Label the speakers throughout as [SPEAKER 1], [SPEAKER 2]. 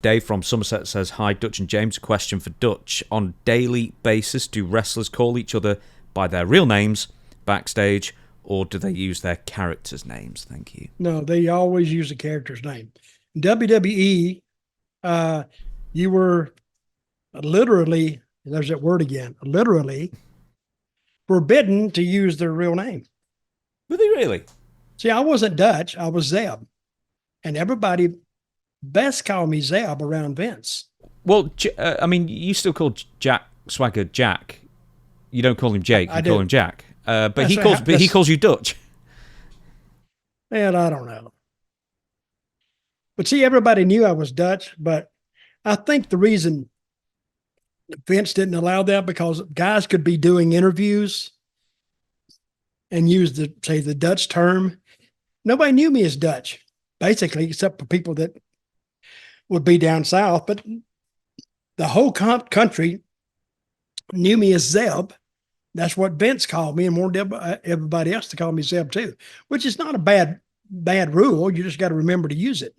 [SPEAKER 1] Dave from Somerset says, hi, Dutch and James. A question for Dutch. On a daily basis, do wrestlers call each other by their real names backstage, or do they use their characters' names? Thank you.
[SPEAKER 2] No, they always use the character's name. In WWE, you were literally, there's that word again, literally forbidden to use their real name.
[SPEAKER 1] Were they really?
[SPEAKER 2] See, I wasn't Dutch. I was Zeb. And everybody best called me Zeb around Vince.
[SPEAKER 1] Well, I mean, you still call Jack Swagger Jack. You don't call him Jake. You call him Jack. But he calls you Dutch.
[SPEAKER 2] And I don't know. But see, everybody knew I was Dutch. But I think the reason Vince didn't allow that because guys could be doing interviews and use the Dutch term. Nobody knew me as Dutch, basically, except for people that would be down south. But the whole country knew me as Zeb. That's what Vince called me, and wanted everybody else to call me Zeb too, which is not a bad rule. You just got to remember to use it.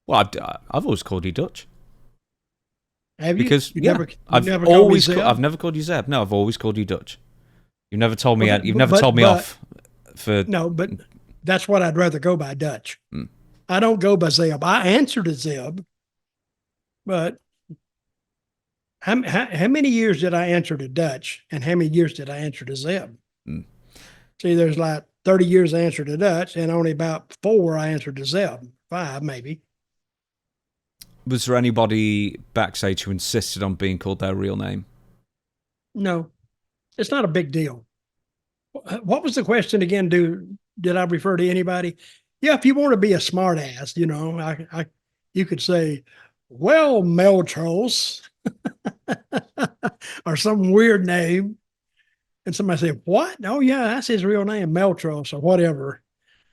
[SPEAKER 1] Well, I've always called you Dutch.
[SPEAKER 2] Have you?
[SPEAKER 1] Because I've never called you Zeb. No, I've always called you Dutch. You've never told me. You've never told me off for.
[SPEAKER 2] No, but that's what I'd rather go by, Dutch. I don't go by Zeb. I answer to Zeb, but how many years did I answer to Dutch, and how many years did I answer to Zeb? See, there's like 30 years I answered to Dutch, and only about 4 I answered to Zeb. 5 maybe.
[SPEAKER 1] Was there anybody backstage who insisted on being called their real name?
[SPEAKER 2] No, it's not a big deal. What was the question again? Did I refer to anybody? Yeah, if you want to be a smart ass, you could say, well, Meltros, or some weird name. And somebody say, what? Oh yeah, that's his real name, Meltros or whatever.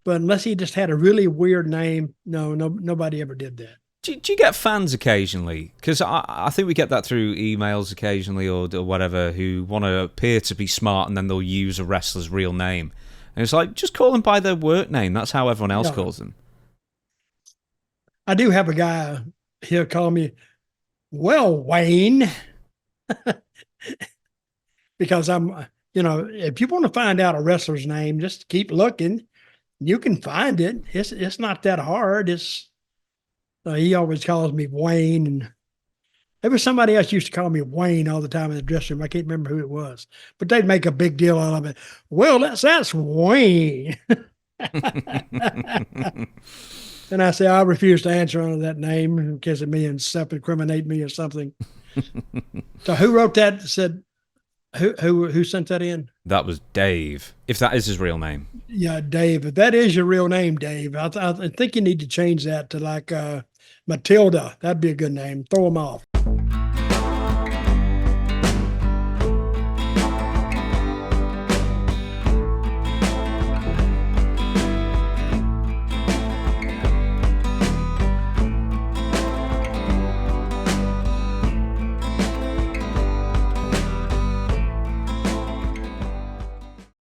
[SPEAKER 2] But unless he just had a really weird name, nobody ever did that.
[SPEAKER 1] Do you get fans occasionally? Because I think we get that through emails occasionally or whatever, who want to appear to be smart and then they'll use a wrestler's real name. And it's like, just call them by their work name. That's how everyone else calls them.
[SPEAKER 2] I do have a guy, he'll call me, well, Wayne. Because I'm, if you want to find out a wrestler's name, just keep looking. You can find it. It's not that hard. He always calls me Wayne, and there was somebody else used to call me Wayne all the time in the dressing room. I can't remember who it was, but they'd make a big deal out of it. Well, that's Wayne. And I say, I refuse to answer under that name in case it may self-incriminate me or something. So who wrote that? Said, who sent that in?
[SPEAKER 1] That was Dave, if that is his real name.
[SPEAKER 2] Yeah, Dave. If that is your real name, Dave, I think you need to change that to like Matilda. That'd be a good name. Throw them off.